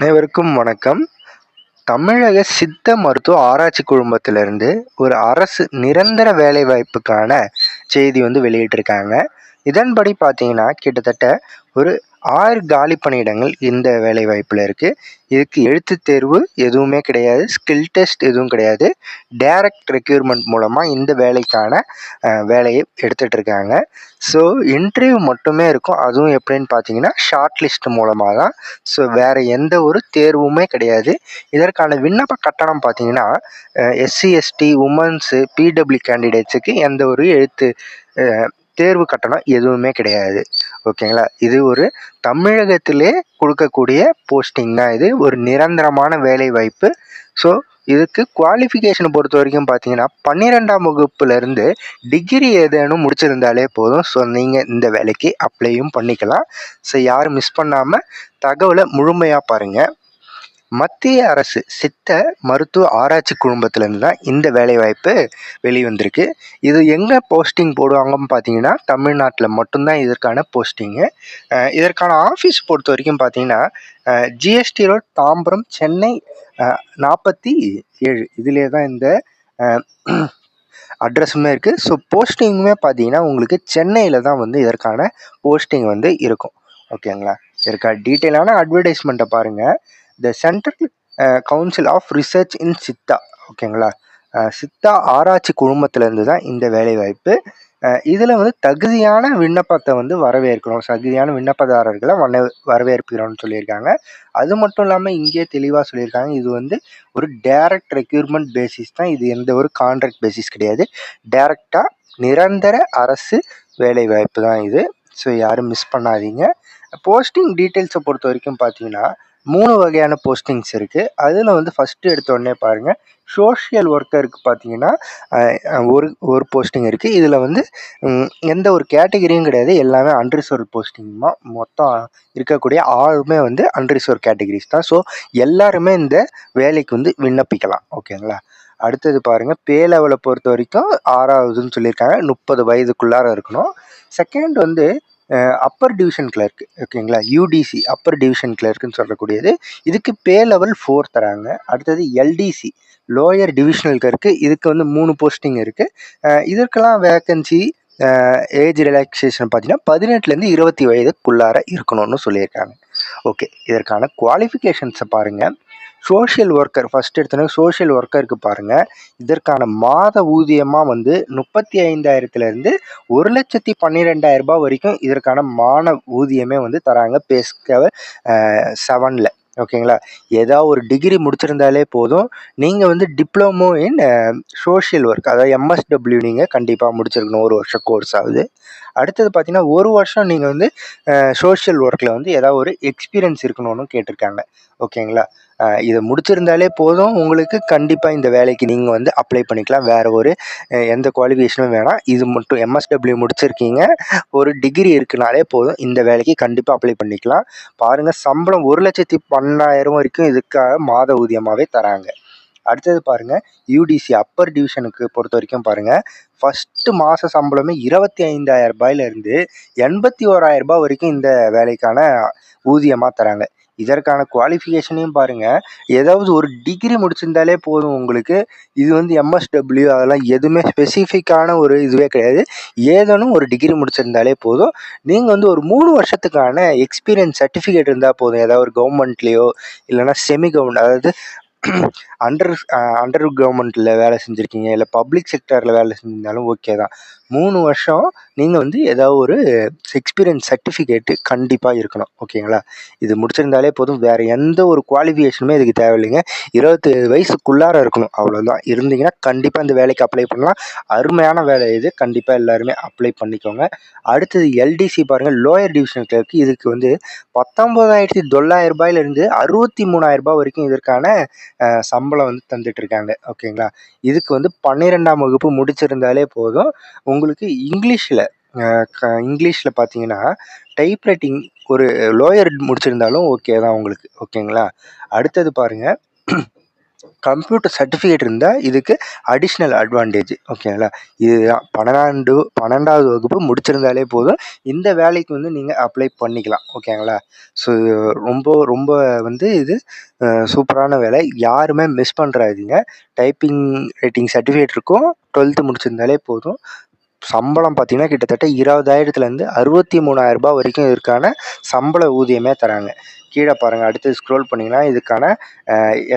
அனைவருக்கும் வணக்கம். தமிழக சித்த மருத்துவ ஆராய்ச்சி குழுமத்திலிருந்து ஒரு அரசு நிரந்தர வேலைவாய்ப்புக்கான செய்தி வெளியிட்டிருக்காங்க. இதன்படி பார்த்தீங்கன்னா, கிட்டத்தட்ட ஒரு 6 காலி பணியிடங்கள் இந்த வேலைவாய்ப்பில் இருக்குது. இதுக்கு எழுத்துத் தேர்வு எதுவுமே கிடையாது. ஸ்கில் டெஸ்ட் எதுவும் கிடையாது. டைரக்ட் ரெக்ரூட்மெண்ட் மூலமாக இந்த வேலைக்கான வேலையை எடுத்துகிட்டு இருக்காங்க. ஸோ இன்டர்வியூ மட்டுமே இருக்கும். அதுவும் எப்படின்னு பார்த்தீங்கன்னா, ஷார்ட் லிஸ்ட் மூலமாக தான். ஸோ வேறு எந்த ஒரு தேர்வுமே கிடையாது. இதற்கான விண்ணப்ப கட்டணம் பார்த்தீங்கன்னா, எஸ்சி, எஸ்டி, உமன்ஸு, பிடபிள்யூ கேண்டிடேட்ஸுக்கு எந்த ஒரு தேர்வு கட்டணம் எதுவுமே கிடையாது. ஓகேங்களா? இது ஒரு தமிழகத்திலே கொடுக்கக்கூடிய போஸ்டிங் தான். இது ஒரு நிரந்தரமான வேலை வாய்ப்பு. ஸோ இதுக்கு குவாலிஃபிகேஷனை பொறுத்த வரைக்கும் பார்த்தீங்கன்னா, 12ஆம் வகுப்புலேருந்து டிகிரி ஏதேனும் முடிச்சிருந்தாலே போதும். ஸோ நீங்கள் இந்த வேலைக்கு அப்ளையும் பண்ணிக்கலாம். ஸோ யாரும் மிஸ் பண்ணாமல் தகவலை முழுமையாக பாருங்கள். மத்திய அரசு சித்த மருத்துவ ஆராய்ச்சி குழுமத்திலேருந்து தான் இந்த வேலைவாய்ப்பு வெளிவந்திருக்கு. இது எங்கே போஸ்டிங் போடுவாங்கன்னு பார்த்தீங்கன்னா, தமிழ்நாட்டில் மட்டும்தான் இதற்கான போஸ்டிங்கு. இதற்கான ஆஃபீஸ் பொறுத்த வரைக்கும் பார்த்தீங்கன்னா, ஜிஎஸ்டி ரோட், தாம்பரம், சென்னை 47 இதிலே தான் இந்த அட்ரஸுமே இருக்குது. ஸோ போஸ்டிங்குமே பார்த்தீங்கன்னா, உங்களுக்கு சென்னையில் தான் இதற்கான போஸ்டிங் இருக்கும். ஓகேங்களா? இதற்கான டீட்டெயிலான அட்வர்டைஸ்மெண்ட்டை பாருங்கள். The central council of research in Siddha. ஓகேங்களா? சித்தா ஆராய்ச்சி குழுமத்திலேருந்து தான் இந்த வேலைவாய்ப்பு. இதில் தகுதியான விண்ணப்பத்தை வரவேற்கிறோம். தகுதியான விண்ணப்பதாரர்களை வரவேற்கிறோம்னு சொல்லியிருக்காங்க. அது மட்டும் இல்லாமல் இங்கே தெளிவாக சொல்லியிருக்காங்க, இது ஒரு டைரக்ட் ரெக்ரூட்மெண்ட் பேசிஸ் தான். இது எந்த ஒரு கான்ட்ராக்ட் பேசிஸ் கிடையாது. டைரக்டாக நிரந்தர அரசு வேலைவாய்ப்பு தான் இது. ஸோ யாரும் மிஸ் பண்ணாதீங்க. போஸ்டிங் டீட்டெயில்ஸை பொறுத்த வரைக்கும் பார்த்தீங்கன்னா, 3 வகையான போஸ்டிங்ஸ் இருக்குது. அதில் ஃபஸ்ட்டு எடுத்தோடனே பாருங்கள், சோஷியல் ஒர்க்கருக்கு பார்த்தீங்கன்னா ஒரு போஸ்டிங் இருக்குது. இதில் எந்த ஒரு கேட்டகிரியும் கிடையாது. எல்லாமே அன்ரிசர்வ் போஸ்டிங்மா. மொத்தம் இருக்கக்கூடிய ஆளுமே அன்ரிசர்வ் கேட்டகிரிஸ் தான். ஸோ எல்லாருமே இந்த வேலைக்கு விண்ணப்பிக்கலாம். ஓகேங்களா? அடுத்தது பாருங்கள், பே லெவலை பொறுத்த வரைக்கும் 6வதுன்னு சொல்லியிருக்காங்க. 30 வயதுக்குள்ளார இருக்கணும். Second Appar division clerk. ஓகேங்களா? யூடிசி அப்பர் டிவிஷன் கிளர்க்குன்னு சொல்லக்கூடியது. இதுக்கு பே லெவல் 4 தராங்க. அடுத்தது எல்டிசி லோயர் டிவிஷனல் கிளர்க்கு. இதுக்கு 3 போஸ்டிங் இருக்குது. இதற்கெல்லாம் வேக்கன்சி ஏஜ் ரிலாக்ஸேஷன் பார்த்தீங்கன்னா 18லேருந்து 20 வயதுக்குள்ளார இருக்கணும்னு சொல்லியிருக்காங்க. ஓகே, இதற்கான குவாலிஃபிகேஷன்ஸை பாருங்கள். சோஷியல் ஒர்க்கர் ஃபஸ்ட் எடுத்தோன்னே சோஷியல் ஒர்க்கருக்கு பாருங்கள். இதற்கான மாத ஊதியமாக 35,000லேருந்து 1,12,000 வரைக்கும் இதற்கான ஊதியமே தராங்க. பே ஸ்கேல் 7ல். ஓகேங்களா? ஏதாவது ஒரு டிகிரி முடிச்சிருந்தாலே போதும். நீங்கள் டிப்ளமோ இன் சோஷியல் ஒர்க், அதாவது எம்எஸ்டபிள்யூ நீங்கள் கண்டிப்பாக முடிச்சிருக்கணும். 1 வருஷம் கோர்ஸ் ஆகுது. அடுத்தது பார்த்தீங்கன்னா, 1 வருஷம் நீங்கள் சோஷியல் ஒர்க்கில் ஏதாவது ஒரு எக்ஸ்பீரியன்ஸ் இருக்கணும்னு கேட்டிருக்காங்க. ஓகேங்களா? இதை முடிச்சிருந்தாலே போதும். உங்களுக்கு கண்டிப்பாக இந்த வேலைக்கு நீங்கள் அப்ளை பண்ணிக்கலாம். வேறு ஒரு எந்த குவாலிஃபிகேஷனும் வேணாம். இது மட்டும் எம்எஸ்டபிள்யூ முடிச்சிருக்கீங்க, ஒரு டிகிரி இருக்குனாலே போதும். இந்த வேலைக்கு கண்டிப்பாக அப்ளை பண்ணிக்கலாம். பாருங்கள், சம்பளம் 1,12,000 வரைக்கும் இதுக்காக மாத ஊதியமாகவே தராங்க. அடுத்தது பாருங்கள், யூடிசி அப்பர் டிவிஷனுக்கு பொறுத்த வரைக்கும் பாருங்கள், ஃபஸ்ட்டு மாத சம்பளமே 25,000 81,000 வரைக்கும் இந்த வேலைக்கான ஊதியமாக தராங்க. இதற்கான குவாலிஃபிகேஷனையும் பாருங்கள். ஏதாவது ஒரு டிகிரி முடிச்சிருந்தாலே போதும் உங்களுக்கு. இது எம்எஸ்டபிள்யூ அதெல்லாம் எதுவுமே ஸ்பெசிஃபிக்கான ஒரு இதுவே கிடையாது. ஏதேனும் ஒரு டிகிரி முடிச்சிருந்தாலே போதும். நீங்கள் ஒரு 3 வருஷத்துக்கான எக்ஸ்பீரியன்ஸ் சர்டிஃபிகேட் இருந்தால் போதும். ஏதாவது ஒரு கவர்மெண்ட்லேயோ இல்லைனா செமி கவர்மெண்ட், அதாவது அண்டர் கவர்மெண்ட்டில் வேலை செஞ்சுருக்கீங்க, இல்லை பப்ளிக் செக்டரில் வேலை செஞ்சிருந்தாலும் ஓகே தான். 3 வருஷம் நீங்கள் ஏதாவது ஒரு எக்ஸ்பீரியன்ஸ் சர்டிஃபிகேட்டு கண்டிப்பாக இருக்கணும். ஓகேங்களா? இது முடிச்சிருந்தாலே போதும். வேறு எந்த ஒரு குவாலிஃபிகேஷனுமே இதுக்கு தேவையில்லைங்க. 27 வயசுக்குள்ளார இருக்கணும். அவ்வளோதான். இருந்தீங்கன்னா கண்டிப்பாக இந்த வேலைக்கு அப்ளை பண்ணலாம். அருமையான வேலை இது. கண்டிப்பாக எல்லாருமே அப்ளை பண்ணிக்கோங்க. அடுத்தது எல்டிசி பாருங்கள், லோயர் டிவிஷன் கிளர்க்கு. இதுக்கு 19,900 63,000 வரைக்கும் இதற்கான சம்பளம் தந்துட்டுருக்காங்க. ஓகேங்களா? இதுக்கு 12ஆம் வகுப்பு முடிச்சிருந்தாலே போதும். உங்களுக்கு இங்கிலீஷில் பார்த்தீங்கன்னா டைப் ரைட்டிங் ஒரு லோயர் முடிச்சிருந்தாலும் ஓகே தான் உங்களுக்கு. ஓகேங்களா? அடுத்தது பாருங்கள், கம்ப்யூட்டர் சர்டிஃபிகேட் இருந்தால் இதுக்கு அடிஷ்னல் அட்வான்டேஜ். ஓகேங்களா? இதுதான் 12வது வகுப்பு முடிச்சிருந்தாலே போதும், இந்த வேலைக்கு வந்து நீங்கள் அப்ளை பண்ணிக்கலாம். ஓகேங்களா? ஸோ ரொம்ப ரொம்ப வந்து இது சூப்பரான வேலை. யாருமே மிஸ் பண்ணுறாதீங்க. டைப்பிங் ரைட்டிங் சர்டிஃபிகேட் இருக்கும், 12th முடிச்சிருந்தாலே போதும். சம்பளம் பார்த்தீங்கன்னா கிட்டத்தட்ட 20,000லேருந்து 63,000 வரைக்கும் இதற்கான சம்பள ஊதியமே தராங்க. கீழே பாருங்கள், அடுத்து ஸ்க்ரோல் பண்ணிங்கன்னா இதுக்கான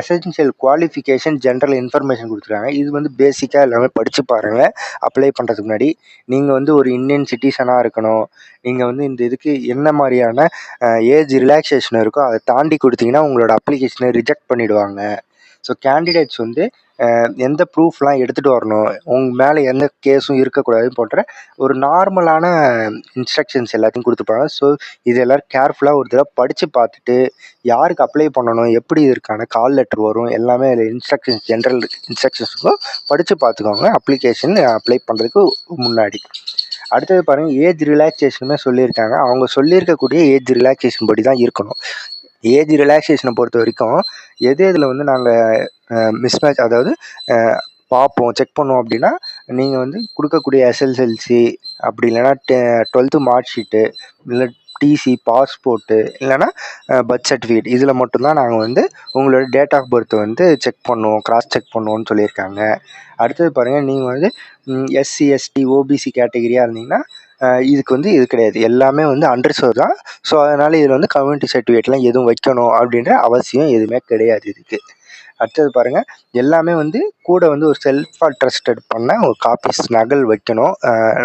எசென்ஷியல் குவாலிஃபிகேஷன் ஜென்ரல் இன்ஃபர்மேஷன் கொடுத்துருக்காங்க. இது வந்து பேசிக்காக எல்லாமே படித்து பாருங்கள். அப்ளை பண்ணுறதுக்கு முன்னாடி நீங்கள் வந்து ஒரு இந்தியன் சிட்டிசனாக இருக்கணும். நீங்கள் வந்து இந்த இதுக்கு என்ன மாதிரியான ஏஜ் ரிலாக்ஸேஷன் இருக்கோ அதை தாண்டி கொடுத்தீங்கன்னா உங்களோட அப்ளிகேஷனை ரிஜெக்ட் பண்ணிவிடுவாங்க. ஸோ கேண்டிடேட்ஸ் வந்து எந்த ப்ரூஃப்லாம் எடுத்துகிட்டு வரணும், உங்கள் மேலே எந்த கேஸும் இருக்கக்கூடாது போன்ற ஒரு நார்மலான இன்ஸ்ட்ரக்ஷன்ஸ் எல்லாத்தையும் கொடுத்துருப்பாங்க. ஸோ இது எல்லோரும் கேர்ஃபுல்லாக ஒரு தடவை படித்து பார்த்துட்டு யாருக்கு அப்ளை பண்ணணும், எப்படி இதற்கான கால் லெட்டர் வரும், எல்லாமே அதில் இன்ஸ்ட்ரக்ஷன்ஸ் ஜென்ரல் இன்ஸ்ட்ரக்ஷன்ஸுக்கும் படித்து பார்த்துக்கோங்க அப்ளிகேஷன் அப்ளை பண்ணுறதுக்கு முன்னாடி. அடுத்தது பாருங்கள், ஏஜ் ரிலாக்ஸேஷனுமே சொல்லியிருக்காங்க. அவங்க சொல்லியிருக்கக்கூடிய ஏஜ் ரிலாக்ஸேஷன் படி தான் இருக்கணும். ஏஜ் ரிலாக்ஸேஷனை பொறுத்த வரைக்கும் இதில் வந்து நாங்கள் மிஸ்மேட்ச், அதாவது பார்ப்போம், செக் பண்ணுவோம் அப்படின்னா, நீங்கள் வந்து கொடுக்கக்கூடிய எஸ்எஸ்எல்சி, அப்படி இல்லைன்னா 12th மார்க் ஷீட்டு, இல்லை டிசி, பாஸ்போர்ட்டு, இல்லைன்னா பர்த் சர்டிஃபிகேட், இதில் மட்டும்தான் நாங்கள் வந்து உங்களோட டேட் ஆஃப் பர்த் வந்து செக் பண்ணுவோம், கிராஸ் செக் பண்ணுவோம்னு சொல்லியிருக்காங்க. அடுத்தது பாருங்கள், நீங்கள் வந்து எஸ்சி, எஸ்டி, ஓபிசி கேட்டகிரியாக இருந்தீங்கன்னா இதுக்கு வந்து இது கிடையாது, எல்லாமே வந்து அண்டர்சர்வ் தான். ஸோ அதனால் இதில் வந்து கம்யூனிட்டி சர்டிஃபிகேட்லாம் எதுவும் வைக்கணும் அப்படின்ற அவசியம் எதுவுமே கிடையாது இதுக்கு. அடுத்தது பாருங்கள், எல்லாமே வந்து கூட வந்து ஒரு செல்ஃபாக ட்ரஸ்டட் பண்ண ஒரு காப்பீஸ் நகல் வைக்கணும்.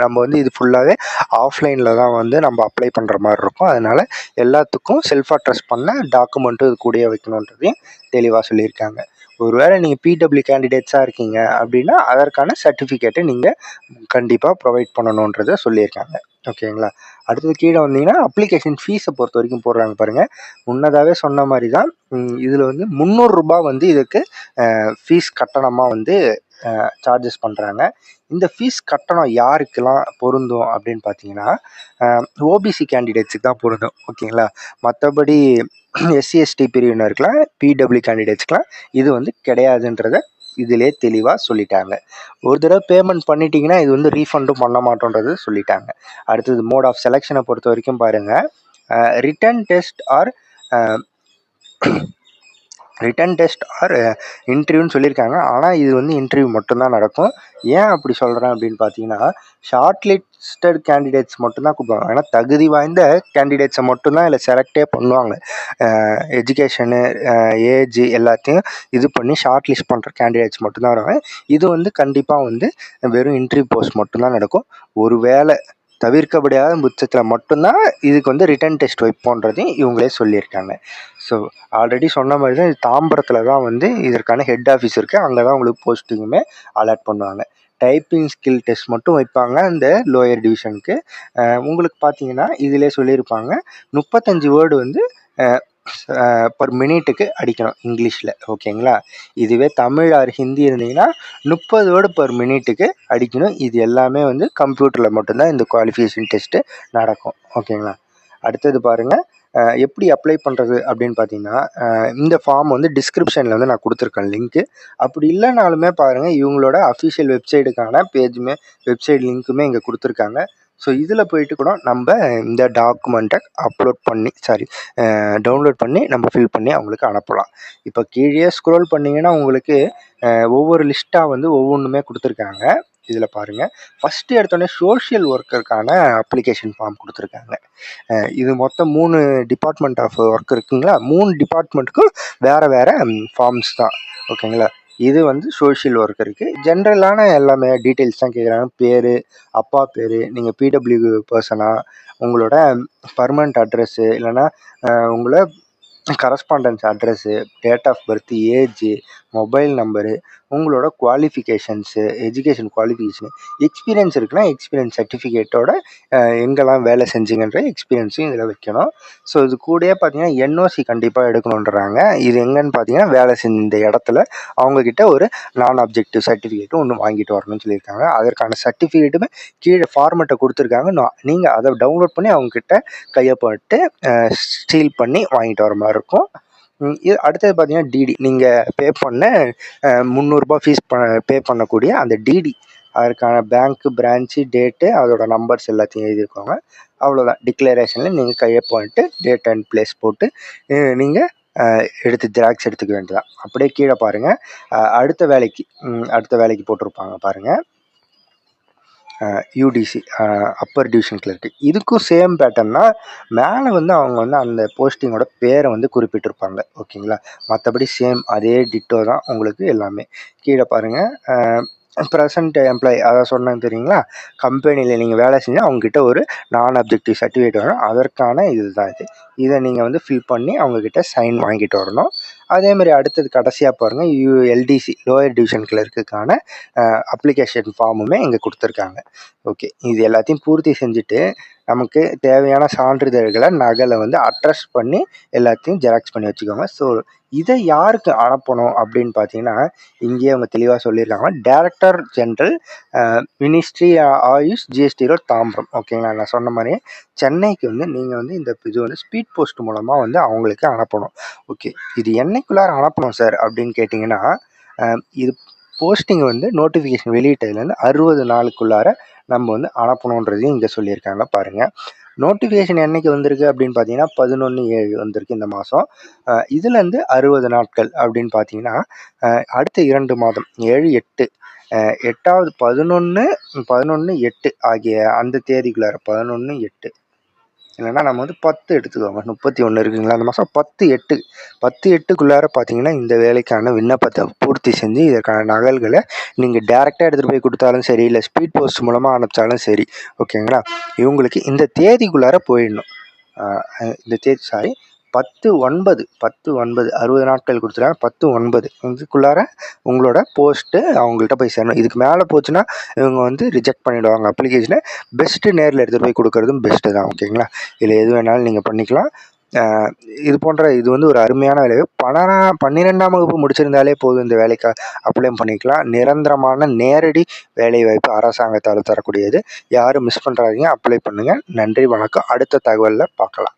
நம்ம வந்து இது ஃபுல்லாகவே ஆஃப்லைனில் தான் வந்து நம்ம அப்ளை பண்ணுற மாதிரி இருக்கும். அதனால் எல்லாத்துக்கும் செல்ஃபாக ட்ரஸ்ட் பண்ண டாக்குமெண்ட்டும் இது கூடயே வைக்கணுன்றதையும் தெளிவாக சொல்லியிருக்காங்க. ஒருவேளை நீங்கள் பிடபிள்யூ கேண்டிடேட்ஸாக இருக்கீங்க அப்படின்னா அதற்கான சர்டிஃபிகேட்டை நீங்கள் கண்டிப்பாக ப்ரொவைட் பண்ணணுன்றதை சொல்லியிருக்காங்க. ஓகேங்களா? அடுத்தது கீழே வந்தீங்கன்னா அப்ளிகேஷன் ஃபீஸை பொறுத்த வரைக்கும் போடுறாங்க பாருங்கள். முன்னதாகவே சொன்ன மாதிரி தான், இதில் வந்து 300 ரூபா வந்து இதுக்கு ஃபீஸ் கட்டணமாக வந்து சார்ஜஸ் பண்ணுறாங்க. இந்த ஃபீஸ் கட்டணம் யாருக்கெல்லாம் பொருந்தும் அப்படின்னு பார்த்தீங்கன்னா ஓபிசி கேண்டிடேட்ஸுக்கு தான் பொருந்தும். ஓகேங்களா? மற்றபடி எஸ்சி, எஸ்டி பிரிவினருக்குலாம், பிடபிள்யூ கேண்டிடேட்ஸ்க்கெலாம் இது வந்து கிடையாதுன்றதை இதிலே தெளிவாக சொல்லிட்டாங்க. ஒரு தடவை பேமெண்ட் பண்ணிட்டீங்கன்னா இது வந்து ரீஃபண்டும் பண்ண மாட்டோன்றது சொல்லிட்டாங்க. அடுத்தது மோட் ஆஃப் செலெக்ஷனை பொறுத்த வரைக்கும் பாருங்கள், ரிட்டன் டெஸ்ட் ஆர் இன்டர்வியூன்னு சொல்லியிருக்காங்க. ஆனால் இது வந்து இன்டர்வியூ மட்டும்தான் நடக்கும். ஏன் அப்படி சொல்கிறேன் அப்படின்னு பார்த்தீங்கன்னா, ஷார்ட் லிஸ்டட் கேண்டிடேட்ஸ் மட்டும்தான் கூப்பிடுவாங்க. ஏன்னா தகுதி வாய்ந்த கேண்டிடேட்ஸை மட்டும்தான் இதில் செலக்டே பண்ணுவாங்க. எஜுகேஷனு, ஏஜ் எல்லாத்தையும் இது பண்ணி ஷார்ட் லிஸ்ட் பண்ணுற கேண்டிடேட்ஸ் மட்டும்தான் வருவாங்க. இது வந்து கண்டிப்பாக வந்து வெறும் இன்டர்வியூ போஸ்ட் மட்டும்தான் நடக்கும். ஒரு வேளை தவிர்க்கப்படியாத பட்சத்தில் மட்டும்தான் இதுக்கு வந்து ரிட்டன் டெஸ்ட் வைப்போன்றதையும் இவங்களே சொல்லியிருக்காங்க. ஸோ ஆல்ரெடி சொன்ன மாதிரி தான், இது தாம்பரத்தில் தான் வந்து இதற்கான ஹெட் ஆஃபீஸ் இருக்குது. அங்கே தான் உங்களுக்கு போஸ்டிங்குமே அலாட் பண்ணுவாங்க. டைப்பிங் ஸ்கில் டெஸ்ட் மட்டும் வைப்பாங்க இந்த லோயர் டிவிஷனுக்கு. உங்களுக்கு பார்த்தீங்கன்னா இதிலே சொல்லியிருப்பாங்க, 35 வேர்டு வந்து பர் மினிட்டுக்கு அடிக்கணும் இங்கிலீஷில். ஓகேங்களா? இதுவே தமிழ் ஆர் ஹிந்தி இருந்தீங்கன்னா 30 வேர்டு பர் மினிட்டுக்கு அடிக்கணும். இது எல்லாமே வந்து கம்ப்யூட்டரில் மட்டும்தான் இந்த குவாலிஃபிகேஷன் டெஸ்ட்டு நடக்கும். ஓகேங்களா? அடுத்தது பாருங்கள், எப்படி அப்ளை பண்ணுறது அப்படின்னு பார்த்தீங்கன்னா, இந்த ஃபார்ம் வந்து டிஸ்கிரிப்ஷனில் வந்து நான் கொடுத்துருக்கேன் லிங்க்கு. அப்படி இல்லைனாலுமே பாருங்கள், இவங்களோட அஃபிஷியல் வெப்சைட்டுக்கான பேஜுமே, வெப்சைட் லிங்க்குமே இங்கே கொடுத்துருக்காங்க. ஸோ இதில் போயிட்டு கூட நம்ம இந்த டாக்குமெண்ட்டை டவுன்லோட் பண்ணி நம்ம ஃபில் பண்ணி அவங்களுக்கு அனுப்பலாம். இப்போ கீழே ஸ்க்ரோல் பண்ணிங்கன்னா உங்களுக்கு ஒவ்வொரு லிஸ்ட்டாக வந்து ஒவ்வொன்றுமே கொடுத்துருக்காங்க. இதில் பாருங்கள், ஃபஸ்ட்டு எடுத்தோடனே சோஷியல் ஒர்க்கருக்கான அப்ளிகேஷன் ஃபார்ம் கொடுத்துருக்காங்க. இது மொத்தம் 3 டிபார்ட்மெண்ட் ஆஃப் ஒர்க் இருக்குங்களா, 3 டிபார்ட்மெண்ட்டுக்கும் வேறு வேறு ஃபார்ம்ஸ் தான். ஓகேங்களா? இது வந்து சோஷியல் ஒர்க்கருக்கு ஜென்ரலான எல்லாமே டீட்டெயில்ஸ் தான் கேட்குறாங்க. பேர், அப்பா பேர், நீங்கள் பிடபிள்யூ பர்சனா, உங்களோட பர்மனண்ட் அட்ரெஸ்ஸு, இல்லைனா உங்களை correspondence address, date of birth, age, mobile number, உங்களோட குவாலிஃபிகேஷன்ஸு, எஜுகேஷன் குவாலிஃபிகேஷனு, எக்ஸ்பீரியன்ஸ் இருக்குன்னா எக்ஸ்பீரியன்ஸ் சர்டிஃபிகேட்டோட எங்கெல்லாம் வேலை செஞ்சிங்கன்ற எக்ஸ்பீரியன்ஸையும் இதில் வைக்கணும். ஸோ இது கூடயே பார்த்தீங்கன்னா என்ஓசி கண்டிப்பாக எடுக்கணுன்றாங்க. இது எங்கன்னு பார்த்தீங்கன்னா வேலை செஞ்ச இந்த இடத்துல அவங்கக்கிட்ட ஒரு நான் அப்ஜெக்டிவ் சர்டிஃபிகேட்டும் ஒன்று வாங்கிட்டு வரணும்னு சொல்லியிருக்காங்க. அதற்கான சர்டிஃபிகேட்டுமே கீழே ஃபார்மெட்டை கொடுத்துருக்காங்க. நீங்கள் அதை டவுன்லோட் பண்ணி அவங்கக்கிட்ட கையப்பட்டு ஸ்டீல் பண்ணி வாங்கிட்டு வர மாதிரி இருக்கும். இது அடுத்தது பார்த்தீங்கன்னா டிடி. நீங்கள் பே பண்ண ₹300 ஃபீஸ் பே பண்ணக்கூடிய அந்த டிடி, அதற்கான பேங்க்கு, பிரான்ச்சு, டேட்டு, அதோட நம்பர்ஸ் எல்லாத்தையும் எழுதியிருக்கோங்க. அவ்வளோதான். டிக்ளரேஷனில் நீங்கள் கையொப்பம் பண்ணிட்டு டேட் அண்ட் பிளேஸ் போட்டு நீங்கள் எடுத்து ஜெராக்ஸ் எடுத்துக்க வேண்டியதான். அப்படியே கீழே பாருங்கள், அடுத்த வேலைக்கு போட்டிருப்பாங்க பாருங்கள், யூடிசி, அப்பர் டிவிஷன் கிளர்க்கு. இதுக்கும் சேம் பேட்டர்ன் தான். மேலே வந்து அவங்க வந்து அந்த போஸ்டிங்கோட பேரை வந்து குறிப்பிட்டிருப்பாங்க. ஓகேங்களா? மற்றபடி சேம் அதே டிட்டோ தான் உங்களுக்கு எல்லாமே. கீழே பாருங்கள், ப்ரெசன்ட் எம்ப்ளாயி, அதான் சொன்னேன் தெரியுங்களா, கம்பெனியில் நீங்கள் வேலை செஞ்சால் அவங்கக்கிட்ட ஒரு நான் அப்ஜெக்டிவ் சர்டிஃபிகேட் வரும். அதற்கான இதுதான் இது. இதை நீங்கள் வந்து ஃபில் பண்ணி அவங்கக்கிட்ட சைன் வாங்கிட்டு வரணும். அதேமாதிரி அடுத்தது கடைசியாக பாருங்கள், எல்டிசி, லோயர் டிவிஷன் கிளர்க்குக்கான அப்ளிகேஷன் ஃபார்முமே இங்கே கொடுத்துருக்காங்க. ஓகே, இது எல்லாத்தையும் பூர்த்தி செஞ்சுட்டு நமக்கு தேவையான சான்றிதழ்களை நகலை வந்து அட்ரஸ் பண்ணி எல்லாத்தையும் ஜெராக்ஸ் பண்ணி வச்சுக்கோங்க. ஸோ இதை யாருக்கு அனுப்பணும் அப்படின்னு பார்த்தீங்கன்னா, இங்கேயே அவங்க தெளிவாக சொல்லியிருக்காங்க, director general, ministry AYUSH, GST road, Tambaram. ஓகேங்களா? நான் சொன்ன மாதிரியே சென்னைக்கு வந்து நீங்கள் வந்து இது வந்து ஸ்பீட் போஸ்ட் மூலமாக வந்து அவங்களுக்கு அனுப்பணும். ஓகே, இது என்னைக்குள்ளார அனுப்பணும் சார் அப்படின்னு கேட்டிங்கன்னா, இது போஸ்டிங் வந்து நோட்டிஃபிகேஷன் வெளியிட்டதுலேருந்து 60 நாளுக்குள்ளார நம்ம வந்து அனுப்பணுன்றதையும் இங்கே சொல்லியிருக்காங்க பாருங்கள். நோட்டிஃபிகேஷன் என்னைக்கு வந்திருக்கு அப்படின்னு பார்த்தீங்கன்னா 11/7 வந்திருக்கு இந்த மாதம். இதுலேருந்து 60 நாட்கள் அப்படின்னு பார்த்தீங்கன்னா அடுத்த 2 மாதம் 7, 8, 8வது 11/8 ஆகிய அந்த தேதிக்குள்ளார 11/8 இல்லைன்னா நம்ம வந்து 10 எடுத்துக்கோங்க, 31 இருக்குங்களா அந்த மாதம், 10/8க்குள்ளார பார்த்தீங்கன்னா இந்த வேலைக்கான விண்ணப்பத்தை பூர்த்தி செஞ்சு இதற்கான நகல்களை நீங்கள் டேரெக்டாக எடுத்துகிட்டு போய் கொடுத்தாலும் சரி, இல்லை ஸ்பீட் போஸ்ட் மூலமாக அனுப்பிச்சாலும் சரி. ஓகேங்களா? இவங்களுக்கு இந்த தேதிக்குள்ளார போயிடணும். இந்த தேதி 10/9 60 நாட்கள் கொடுத்துருக்காங்க. 10/9 இதுக்குள்ளார உங்களோட போஸ்ட்டு அவங்கள்ட்ட போய் சேரணும். இதுக்கு மேலே போச்சுன்னா இவங்க வந்து ரிஜெக்ட் பண்ணிவிடுவாங்க அப்ளிகேஷனை. பெஸ்ட்டு நேரில் எடுத்துகிட்டு போய் கொடுக்குறதும் பெஸ்ட்டு தான். ஓகேங்களா? இதில் எது வேணாலும் நீங்கள் பண்ணிக்கலாம். இது வந்து ஒரு அருமையான வேலை. 12ஆம் வகுப்பு முடிச்சிருந்தாலே போதும் இந்த வேலைக்கு அப்ளை பண்ணிக்கலாம். நிரந்தரமான நேரடி வேலை வாய்ப்பு அரசாங்கத்தால் தரக்கூடியது. யாரும் மிஸ் பண்ணுறாதீங்க, அப்ளை பண்ணுங்கள். நன்றி, வணக்கம். அடுத்த தகவலில் பார்க்கலாம்.